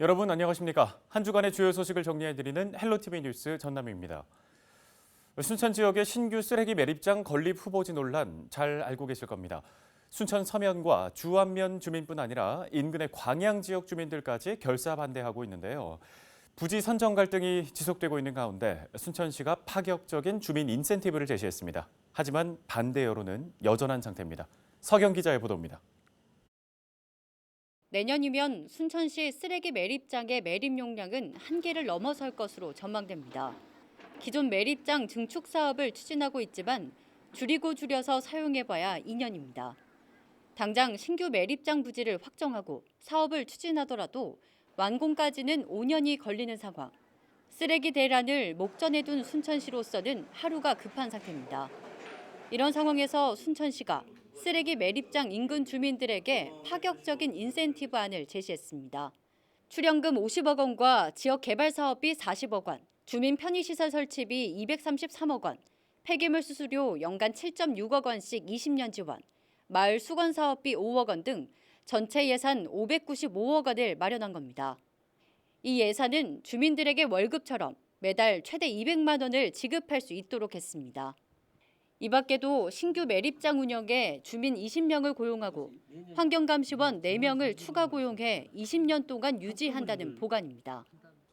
여러분 안녕하십니까? 한 주간의 주요 소식을 정리해드리는 헬로티비 뉴스 전남입니다. 순천 지역의 신규 쓰레기 매립장 건립 후보지 논란 잘 알고 계실 겁니다. 순천 서면과 주안면 주민뿐 아니라 인근의 광양 지역 주민들까지 결사 반대하고 있는데요. 부지 선정 갈등이 지속되고 있는 가운데 순천시가 파격적인 주민 인센티브를 제시했습니다. 하지만 반대 여론은 여전한 상태입니다. 서경 기자의 보도입니다. 내년이면 순천시 쓰레기 매립장의 매립 용량은 한계를 넘어설 것으로 전망됩니다. 기존 매립장 증축 사업을 추진하고 있지만 줄여서 사용해봐야 2년입니다. 당장 신규 매립장 부지를 확정하고 사업을 추진하더라도 완공까지는 5년이 걸리는 상황. 쓰레기 대란을 목전에 둔 순천시로서는 하루가 급한 상태입니다. 이런 상황에서 순천시가 쓰레기 매립장 인근 주민들에게 파격적인 인센티브안을 제시했습니다. 출연금 50억 원과 지역 개발 사업비 40억 원, 주민 편의시설 설치비 233억 원, 폐기물 수수료 연간 7.6억 원씩 20년 지원, 마을 수건 사업비 5억 원 등 전체 예산 595억 원을 마련한 겁니다. 이 예산은 주민들에게 월급처럼 매달 최대 200만 원을 지급할 수 있도록 했습니다. 이 밖에도 신규 매립장 운영에 주민 20명을 고용하고 환경감시원 4명을 추가 고용해 20년 동안 유지한다는 보관입니다.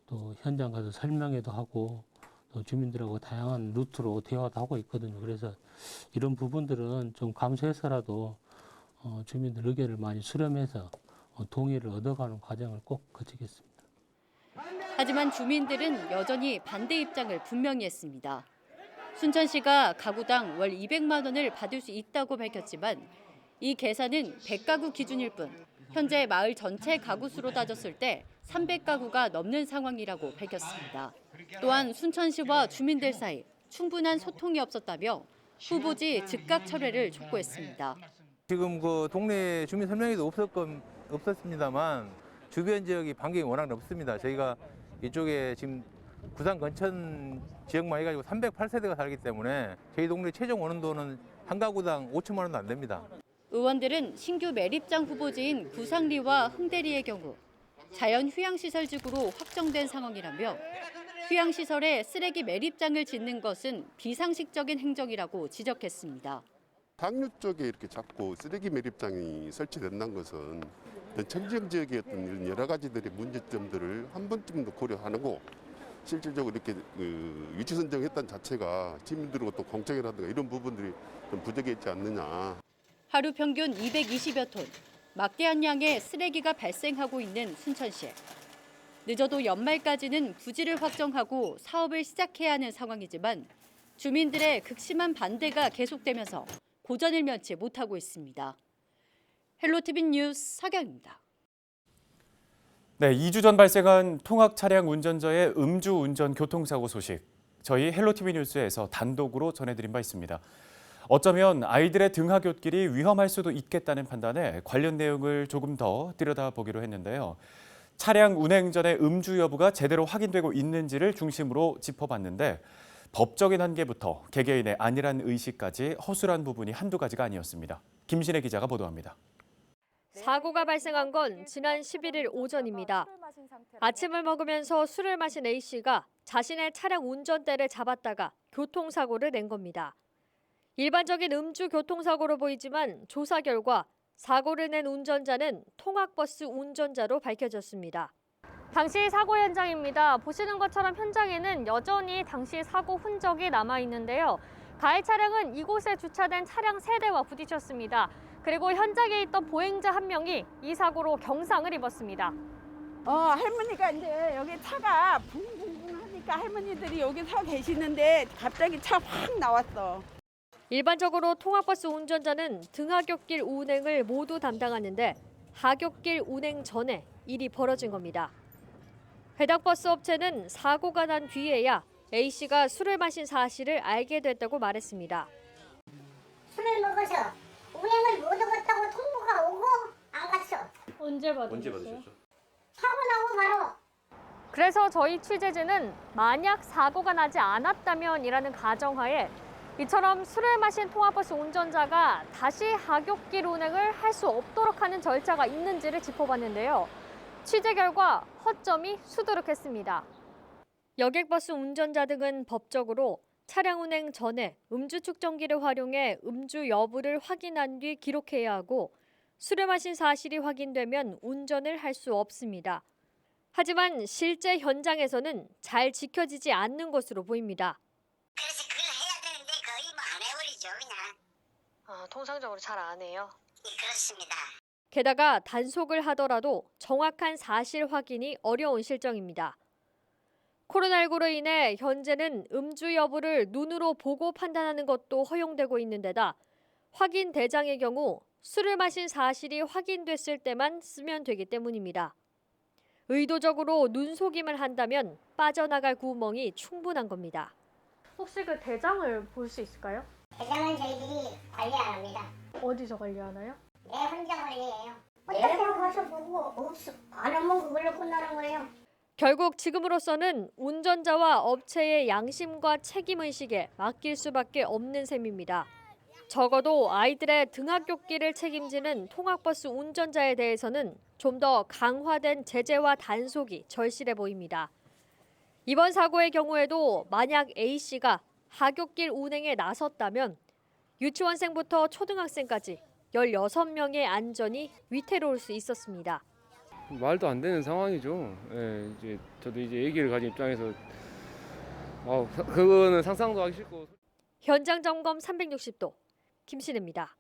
또 현장 가서 설명회도 하고 또 주민들하고 다양한 루트로 대화도 하고 있거든요. 그래서 이런 부분들은 좀 감수해서라도 주민들 의견을 많이 수렴해서 동의를 얻어가는 과정을 꼭 거치겠습니다. 하지만 주민들은 여전히 반대 입장을 분명히 했습니다. 순천시가 가구당 월 200만 원을 받을 수 있다고 밝혔지만 이 계산은 100가구 기준일 뿐 현재 마을 전체 가구 수로 따졌을 때 300가구가 넘는 상황이라고 밝혔습니다. 또한 순천시와 주민들 사이 충분한 소통이 없었다며 후보지 즉각 철회를 촉구했습니다. 지금 그 동네 주민 설명회도 없었습니다만 주변 지역이 반경이 워낙 넓습니다. 저희가 이쪽에 지금 부산 건천 지역만 해가지고 308세대가 살기 때문에 저희 동네 최종 원원도는 한 가구당 5천만 원도 안 됩니다. 의원들은 신규 매립장 후보지인 구상리와 흥대리의 경우 자연 휴양시설지구로 확정된 상황이라며 휴양시설에 쓰레기 매립장을 짓는 것은 비상식적인 행정이라고 지적했습니다. 상류 쪽에 이렇게 자꾸 쓰레기 매립장이 설치된다는 것은 청지역 지역의 어떤 이런 여러 가지들의 문제점들을 한 번쯤 더 고려하고 실질적으로 이렇게 위치 선정했다는 자체가 시민들하고 또 공청회라든가 이런 부분들이 좀 부족했지 않느냐. 하루 평균 220여 톤, 막대한 양의 쓰레기가 발생하고 있는 순천시. 늦어도 연말까지는 부지를 확정하고 사업을 시작해야 하는 상황이지만 주민들의 극심한 반대가 계속되면서 고전을 면치 못하고 있습니다. 헬로티비 뉴스 서경입니다. 네, 2주 전 발생한 통학 차량 운전자의 음주운전 교통사고 소식. 저희 헬로티비 뉴스에서 단독으로 전해드린 바 있습니다. 어쩌면 아이들의 등하굣길이 위험할 수도 있겠다는 판단에 관련 내용을 조금 더 들여다보기로 했는데요. 차량 운행 전에 음주 여부가 제대로 확인되고 있는지를 중심으로 짚어봤는데 법적인 한계부터 개개인의 안일한 의식까지 허술한 부분이 한두 가지가 아니었습니다. 김신혜 기자가 보도합니다. 사고가 발생한 건 지난 11일 오전입니다. 아침을 먹으면서 술을 마신 A씨가 자신의 차량 운전대를 잡았다가 교통사고를 낸 겁니다. 일반적인 음주 교통사고로 보이지만 조사 결과 사고를 낸 운전자는 통학버스 운전자로 밝혀졌습니다. 당시 사고 현장입니다. 보시는 것처럼 현장에는 여전히 당시 사고 흔적이 남아있는데요. 가해 차량은 이곳에 주차된 차량 3대와 부딪혔습니다. 그리고 현장에 있던 보행자 한 명이 이 사고로 경상을 입었습니다. 할머니가 이제 여기 차가 붕붕붕 하니까 할머니들이 여기 서 계시는데 갑자기 차 확 나왔어. 일반적으로 통학버스 운전자는 등하굣길 운행을 모두 담당하는데 하굣길 운행 전에 일이 벌어진 겁니다. 해당 버스 업체는 사고가 난 뒤에야 A씨가 술을 마신 사실을 알게 됐다고 말했습니다. 술을 먹어서 운행을 못 하겠다고 통보가 오고 안 갔어. 언제 받으셨어요? 사고 나고 바로. 그래서 저희 취재진은 만약 사고가 나지 않았다면이라는 가정하에 이처럼 술을 마신 통학버스 운전자가 다시 하굣길 운행을 할 수 없도록 하는 절차가 있는지를 짚어봤는데요. 취재 결과 허점이 수두룩했습니다. 여객버스 운전자 등은 법적으로 차량 운행 전에 음주 측정기를 활용해 음주 여부를 확인한 뒤 기록해야 하고 술을 마신 사실이 확인되면 운전을 할 수 없습니다. 하지만 실제 현장에서는 잘 지켜지지 않는 것으로 보입니다. 그래서 그걸 해야 되는데 거의 뭐 안 해버리죠 그냥. 통상적으로 잘 안 해요. 예, 그렇습니다. 게다가 단속을 하더라도 정확한 사실 확인이 어려운 실정입니다. 코로나19로 인해 현재는 음주 여부를 눈으로 보고 판단하는 것도 허용되고 있는 데다 확인 대장의 경우 술을 마신 사실이 확인됐을 때만 쓰면 되기 때문입니다. 의도적으로 눈속임을 한다면 빠져나갈 구멍이 충분한 겁니다. 혹시 그 대장을 볼 수 있을까요? 대장은 저희들이 관리 안 합니다. 어디서 관리하나요? 내 혼자 관리해요. 내가 가서 보고 없어 안 하면 그걸로 끝나는 거예요. 결국 지금으로서는 운전자와 업체의 양심과 책임의식에 맡길 수밖에 없는 셈입니다. 적어도 아이들의 등하굣길을 책임지는 통학버스 운전자에 대해서는 좀 더 강화된 제재와 단속이 절실해 보입니다. 이번 사고의 경우에도 만약 A씨가 하굣길 운행에 나섰다면 유치원생부터 초등학생까지 16명의 안전이 위태로울 수 있었습니다. 말도 안 되는 상황이죠. 예, 이제 저도 이제 아기를 가진 입장에서 그거는 상상도 하기 싫고. 현장 점검 360도 김신혜입니다.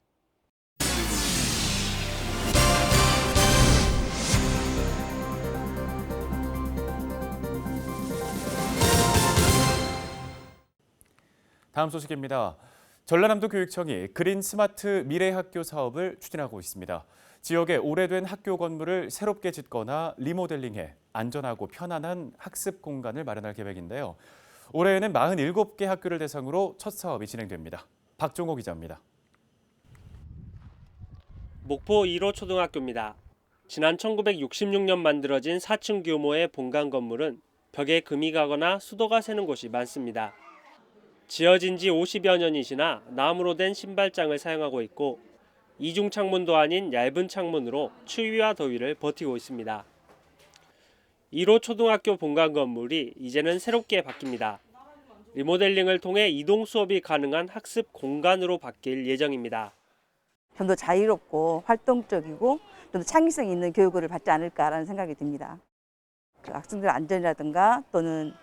다음 소식입니다. 전라남도 교육청이 그린 스마트 미래학교 사업을 추진하고 있습니다. 지역의 오래된 학교 건물을 새롭게 짓거나 리모델링해 안전하고 편안한 학습 공간을 마련할 계획인데요. 올해에는 47개 학교를 대상으로 첫 사업이 진행됩니다. 박종호 기자입니다. 목포 1호 초등학교입니다. 지난 1966년 만들어진 4층 규모의 본관 건물은 벽에 금이 가거나 수도가 새는 곳이 많습니다. 지어진 지 50여 년이 지나 나무로 된 신발장을 사용하고 있고 이중 창문도 아닌 얇은 창문으로 추위와 더위를 버티고 있습니다. 1호 초등학교 본관 건물이 이제는 새롭게 바뀝니다. 리모델링을 통해 이동 수업이 가능한 학습 공간으로 바뀔 예정입니다. 좀 더 자유롭고 활동적이고 좀 더 창의성 있는 교육을 받지 않을까라는 생각이 듭니다. 그 학생들 안전이라든가 또는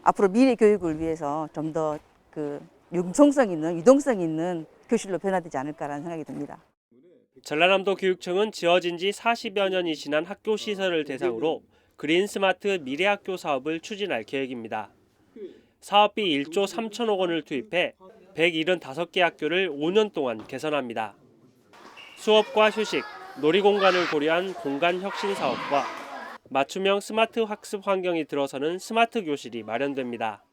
앞으로 미래 교육을 위해서 좀 더 융통성 있는 유동성 있는 교실로 변화되지 않을까라는 생각이 듭니다. 전라남도 교육청은 지어진 지 40여 년이 지난 학교 시설을 대상으로 그린 스마트 미래학교 사업을 추진할 계획입니다. 사업비 1조 3천억 원을 투입해 175개 학교를 5년 동안 개선합니다. 수업과 휴식, 놀이공간을 고려한 공간 혁신 사업과 맞춤형 스마트 학습 환경이 들어서는 스마트 교실이 마련됩니다.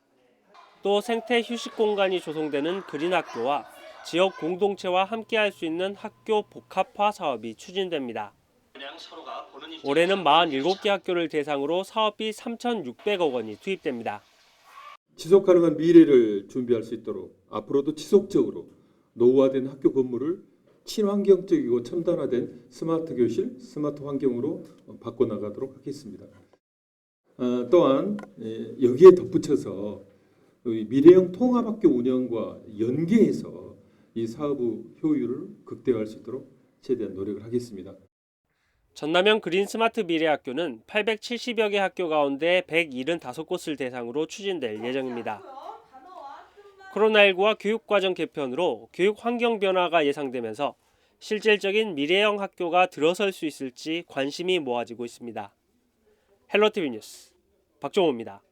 또 생태 휴식 공간이 조성되는 그린 학교와 지역 공동체와 함께할 수 있는 학교 복합화 사업이 추진됩니다. 올해는 47개 학교를 대상으로 사업비 3,600억 원이 투입됩니다. 지속 가능한 미래를 준비할 수 있도록 앞으로도 지속적으로 노후화된 학교 건물을 친환경적이고 첨단화된 스마트 교실, 스마트 환경으로 바꿔나가도록 하겠습니다. 또한 여기에 덧붙여서 미래형 통합학교 운영과 연계해서 이 사업의 효율을 극대화할 수 있도록 최대한 노력을 하겠습니다. 전남형 그린 스마트 미래학교는 870여 개 학교 가운데 175곳을 대상으로 추진될 예정입니다. 코로나19와 교육과정 개편으로 교육 환경 변화가 예상되면서 실질적인 미래형 학교가 들어설 수 있을지 관심이 모아지고 있습니다. 헬로티비 뉴스 박종호입니다.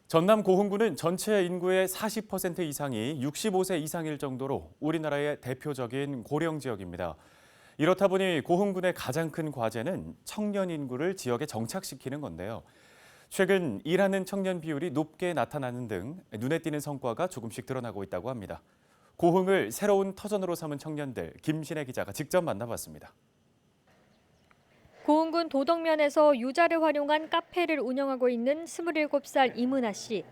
전남 고흥군은 전체 인구의 40% 이상이 65세 이상일 정도로 우리나라의 대표적인 고령 지역입니다. 이렇다 보니 고흥군의 가장 큰 과제는 청년 인구를 지역에 정착시키는 건데요. 최근 일하는 청년 비율이 높게 나타나는 등 눈에 띄는 성과가 조금씩 드러나고 있다고 합니다. 고흥을 새로운 터전으로 삼은 청년들, 김신혜 기자가 직접 만나봤습니다. 고흥군 도덕면에서 유자를 활용한 카페를 운영하고 있는 27살 이문아 씨.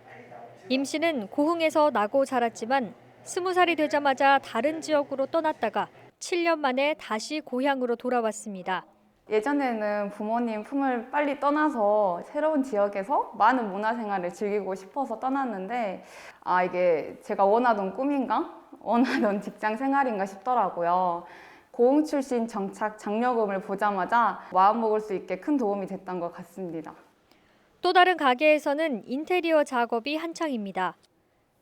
임 씨는 고흥에서 나고 자랐지만 20살이 되자마자 다른 지역으로 떠났다가 7년 만에 다시 고향으로 돌아왔습니다. 예전에는 부모님 품을 빨리 떠나서 새로운 지역에서 많은 문화생활을 즐기고 싶어서 떠났는데 이게 제가 원하던 꿈인가? 원하던 직장 생활인가 싶더라고요. 고흥 출신 정착 장려금을 보자마자 마음먹을 수 있게 큰 도움이 됐던 것 같습니다. 또 다른 가게에서는 인테리어 작업이 한창입니다.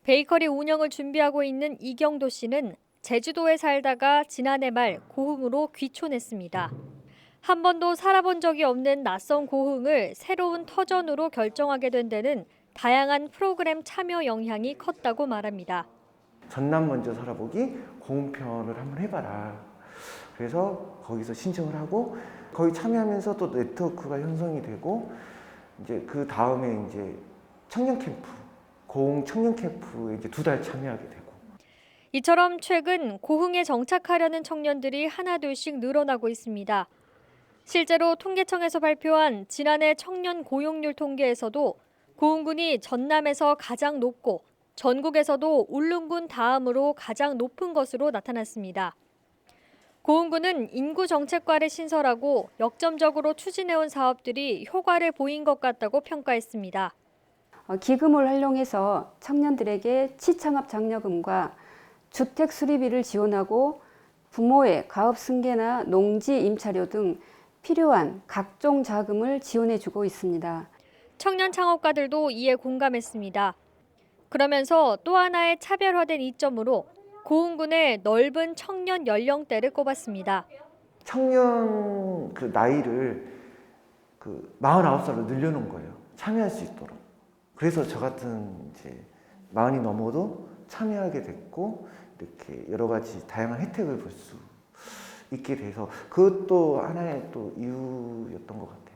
베이커리 운영을 준비하고 있는 이경도 씨는 제주도에 살다가 지난해 말 고흥으로 귀촌했습니다. 한 번도 살아본 적이 없는 낯선 고흥을 새로운 터전으로 결정하게 된 데는 다양한 프로그램 참여 영향이 컸다고 말합니다. 전남 먼저 살아보기 고흥편을 한번 해봐라. 그래서 거기서 신청을 하고 거기 참여하면서 또 네트워크가 형성이 되고 이제 그 다음에 이제 청년 캠프, 고흥 청년 캠프에 이제 2달 참여하게 되고. 이처럼 최근 고흥에 정착하려는 청년들이 하나둘씩 늘어나고 있습니다. 실제로 통계청에서 발표한 지난해 청년 고용률 통계에서도 고흥군이 전남에서 가장 높고 전국에서도 울릉군 다음으로 가장 높은 것으로 나타났습니다. 고흥군은 인구 정책과를 신설하고 역점적으로 추진해온 사업들이 효과를 보인 것 같다고 평가했습니다. 기금을 활용해서 청년들에게 시창업 장려금과 주택 수리비를 지원하고 부모의 가업 승계나 농지 임차료 등 필요한 각종 자금을 지원해주고 있습니다. 청년 창업가들도 이에 공감했습니다. 그러면서 또 하나의 차별화된 이점으로 고흥군의 넓은 청년 연령대를 꼽았습니다. 청년 그 나이를 49살로 늘려놓은 거예요. 참여할 수 있도록. 그래서 저 같은 이제 40이 넘어도 참여하게 됐고 이렇게 여러 가지 다양한 혜택을 볼 수 있게 돼서 그것도 하나의 또 이유였던 것 같아요.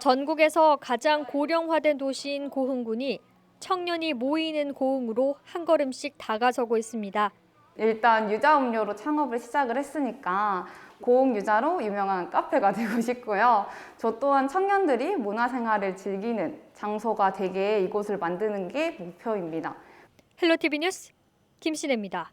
전국에서 가장 고령화된 도시인 고흥군이 청년이 모이는 고흥으로 한 걸음씩 다가서고 있습니다. 일단 유자 음료로 창업을 시작을 했으니까 고흥 유자로 유명한 카페가 되고 싶고요. 저 또한 청년들이 문화생활을 즐기는 장소가 되게 이곳을 만드는 게 목표입니다. 헬로티비 뉴스 김신혜입니다.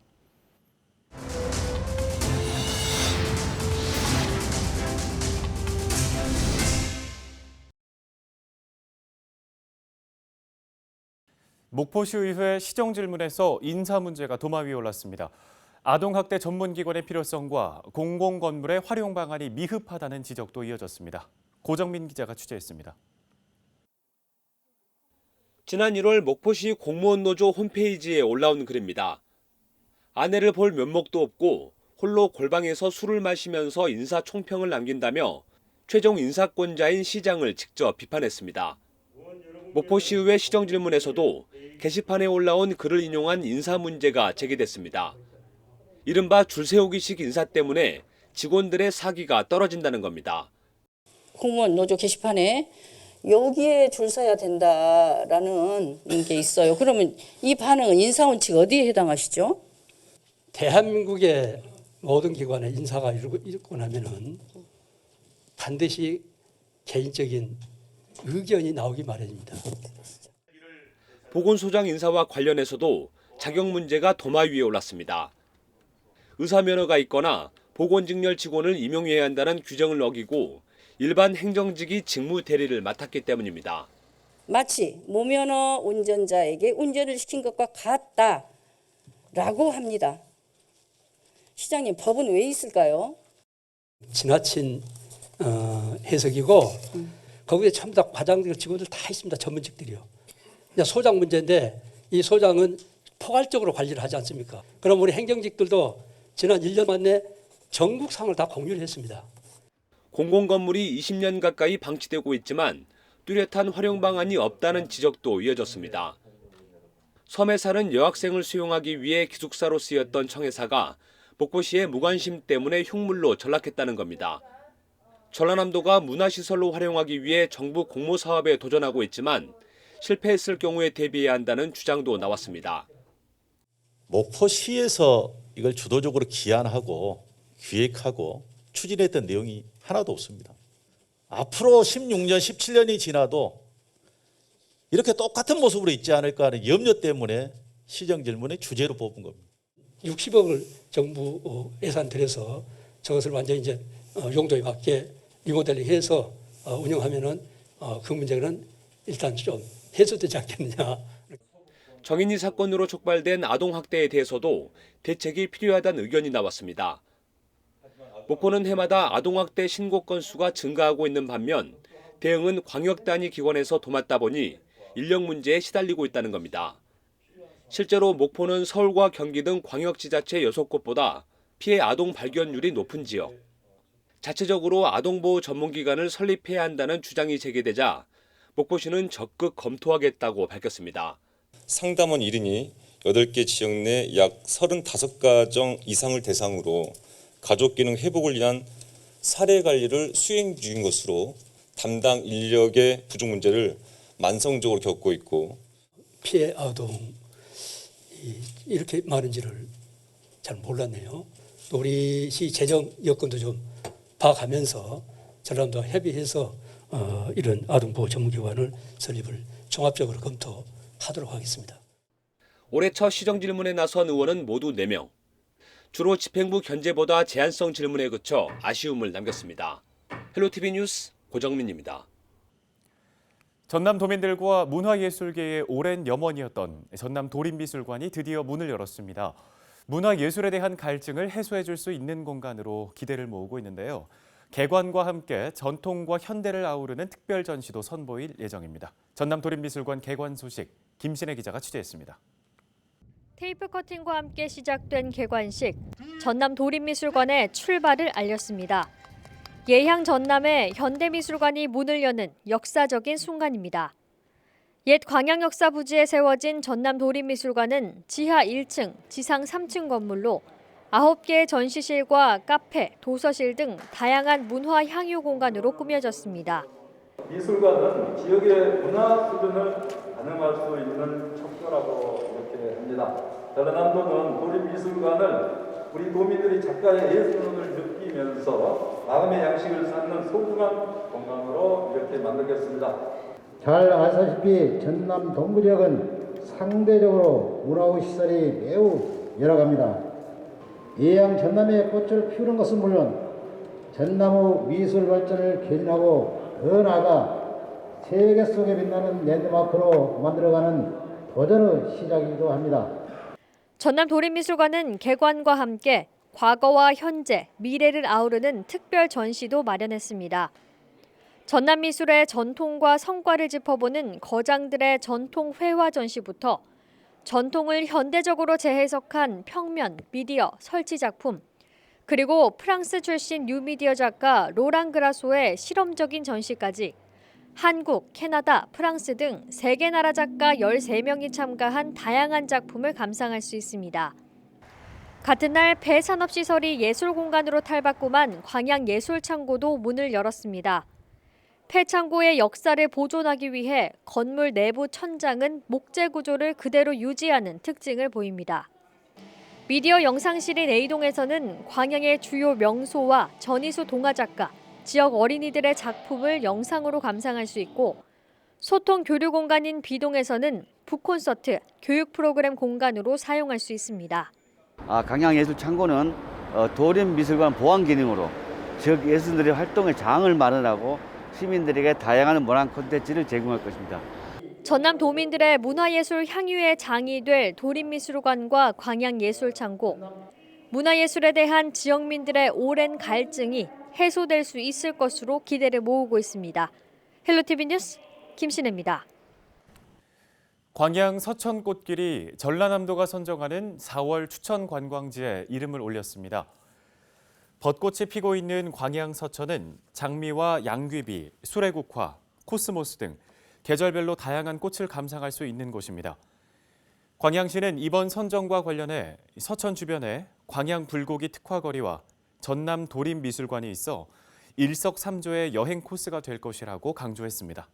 목포시의회 시정질문에서 인사 문제가 도마 위에 올랐습니다. 아동학대 전문기관의 필요성과 공공건물의 활용 방안이 미흡하다는 지적도 이어졌습니다. 고정민 기자가 취재했습니다. 지난 1월 목포시 공무원 노조 홈페이지에 올라온 글입니다. 아내를 볼 면목도 없고 홀로 골방에서 술을 마시면서 인사총평을 남긴다며 최종 인사권자인 시장을 직접 비판했습니다. 목포시의회 시정질문에서도 게시판에 올라온 글을 인용한 인사 문제가 제기됐습니다. 이른바 줄세우기식 인사 때문에 직원들의 사기가 떨어진다는 겁니다. 공무원 노조 게시판에 여기에 줄 서야 된다라는 게 있어요. 그러면 이 반응은 인사원칙 어디에 해당하시죠? 대한민국의 모든 기관의 인사가 이루고 나면은 반드시 개인적인 의견이 나오기 마련입니다. 보건소장 인사와 관련해서도 자격 문제가 도마 위에 올랐습니다. 의사면허가 있거나 보건직렬 직원을 임용해야 한다는 규정을 어기고 일반 행정직이 직무 대리를 맡았기 때문입니다. 마치 무면허 운전자에게 운전을 시킨 것과 같다라고 합니다. 시장님, 법은 왜 있을까요? 지나친 해석이고 거기에 전부 다 과장들 직원들 다 있습니다. 전문직들이요. 소장 문제인데 이 소장은 포괄적으로 관리를 하지 않습니까? 그럼 우리 행정직들도 지난 1년 만에 전국상을 다 공유를 했습니다. 공공건물이 20년 가까이 방치되고 있지만 뚜렷한 활용 방안이 없다는 지적도 이어졌습니다. 섬에 사는 여학생을 수용하기 위해 기숙사로 쓰였던 청해사가 목포시의 무관심 때문에 흉물로 전락했다는 겁니다. 전라남도가 문화시설로 활용하기 위해 정부 공모 사업에 도전하고 있지만 실패했을 경우에 대비해야 한다는 주장도 나왔습니다. 목포시에서 이걸 주도적으로 기안하고 기획하고 추진했던 내용이 하나도 없습니다. 앞으로 16년, 17년이 지나도 이렇게 똑같은 모습으로 있지 않을까 하는 염려 때문에 시정질문의 주제로 뽑은 겁니다. 60억을 정부 예산 들여서 저것을 완전히 이제 용도에 맞게 리모델링 해서 운영하면은 그 문제는 일단 좀 해소되지 않겠느냐. 정인이 사건으로 촉발된 아동학대에 대해서도 대책이 필요하다는 의견이 나왔습니다. 목포는 해마다 아동학대 신고 건수가 증가하고 있는 반면 대응은 광역단위 기관에서 도맡다 보니 인력 문제에 시달리고 있다는 겁니다. 실제로 목포는 서울과 경기 등 광역지자체 6곳보다 피해 아동 발견율이 높은 지역. 자체적으로 아동보호 전문기관을 설립해야 한다는 주장이 제기되자 목포시는 적극 검토하겠다고 밝혔습니다. 상담원 1인이 8개 지역 내 약 35가정 이상을 대상으로 가족기능 회복을 위한 사례 관리를 수행 중인 것으로 담당 인력의 부족 문제를 만성적으로 겪고 있고 피해 아동이 이렇게 많은지를 잘 몰랐네요. 우리 시 재정 여건도 좀 봐가면서 전남도와 협의해서 이런 아동보호 전문기관을 설립을 종합적으로 검토하도록 하겠습니다. 올해 첫 시정 질문에 나선 의원은 모두 4명. 주로 집행부 견제보다 제한성 질문에 그쳐 아쉬움을 남겼습니다. 헬로티비 뉴스 고정민입니다. 전남 도민들과 문화예술계의 오랜 염원이었던 전남 도립미술관이 드디어 문을 열었습니다. 문화예술에 대한 갈증을 해소해 줄 수 있는 공간으로 기대를 모으고 있는데요. 개관과 함께 전통과 현대를 아우르는 특별 전시도 선보일 예정입니다. 전남 도립미술관 개관 소식 김신혜 기자가 취재했습니다. 테이프 커팅과 함께 시작된 개관식, 전남 도립미술관의 출발을 알렸습니다. 예향 전남의 현대미술관이 문을 여는 역사적인 순간입니다. 옛 광양역사 부지에 세워진 전남 도립미술관은 지하 1층, 지상 3층 건물로 9개의 전시실과 카페, 도서실 등 다양한 문화 향유 공간으로 꾸며졌습니다. 미술관은 지역의 문화 수준을 가늠할 수 있는 척도라고 이렇게 합니다. 전남도는 도립미술관을 우리 도민들이 작가의 예술을 느끼면서 마음의 양식을 쌓는 소중한 공간으로 이렇게 만들겠습니다. 잘 아시다시피 전남 동부 지역은 상대적으로 문화의 시설이 매우 열악합니다. 예양 전남의 꽃을 피우는 것은 물론 전남의 미술 발전을 견인하고 더 나아가 세계 속에 빛나는 랜드마크로 만들어가는 도전의 시작이기도 합니다. 전남 도립미술관은 개관과 함께 과거와 현재, 미래를 아우르는 특별 전시도 마련했습니다. 전남 미술의 전통과 성과를 짚어보는 거장들의 전통 회화 전시부터 전통을 현대적으로 재해석한 평면, 미디어, 설치 작품, 그리고 프랑스 출신 뉴미디어 작가 로랑 그라소의 실험적인 전시까지 한국, 캐나다, 프랑스 등 3개 나라 작가 13명이 참가한 다양한 작품을 감상할 수 있습니다. 같은 날 폐산업시설이 예술공간으로 탈바꿈한 광양예술창고도 문을 열었습니다. 폐창고의 역사를 보존하기 위해 건물 내부 천장은 목재 구조를 그대로 유지하는 특징을 보입니다. 미디어 영상실인 A동에서는 광양의 주요 명소와 전희수 동화작가, 지역 어린이들의 작품을 영상으로 감상할 수 있고 소통 교류 공간인 B동에서는 북콘서트, 교육 프로그램 공간으로 사용할 수 있습니다. 광양예술창고는 도립미술관 보완 기능으로 지역 예술인들의 활동의 장을 마련하고 시민들에게 다양한 문화 콘텐츠를 제공할 것입니다. 전남 도민들의 문화예술 향유의 장이 될 도립미술관과 광양예술창고, 문화예술에 대한 지역민들의 오랜 갈증이 해소될 수 있을 것으로 기대를 모으고 있습니다. 헬로티비 뉴스 김신혜입니다. 광양 서천꽃길이 전라남도가 선정하는 4월 추천 관광지에 이름을 올렸습니다. 벚꽃이 피고 있는 광양 서천은 장미와 양귀비, 수레국화, 코스모스 등 계절별로 다양한 꽃을 감상할 수 있는 곳입니다. 광양시는 이번 선정과 관련해 서천 주변에 광양 불고기 특화거리와 전남 도립미술관이 있어 일석삼조의 여행 코스가 될 것이라고 강조했습니다.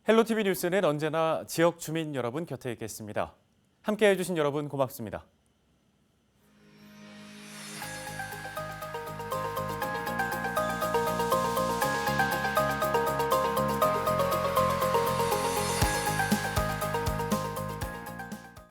헬로티비 뉴스는 언제나 지역 주민 여러분 곁에 있겠습니다. 함께해 주신 여러분 고맙습니다.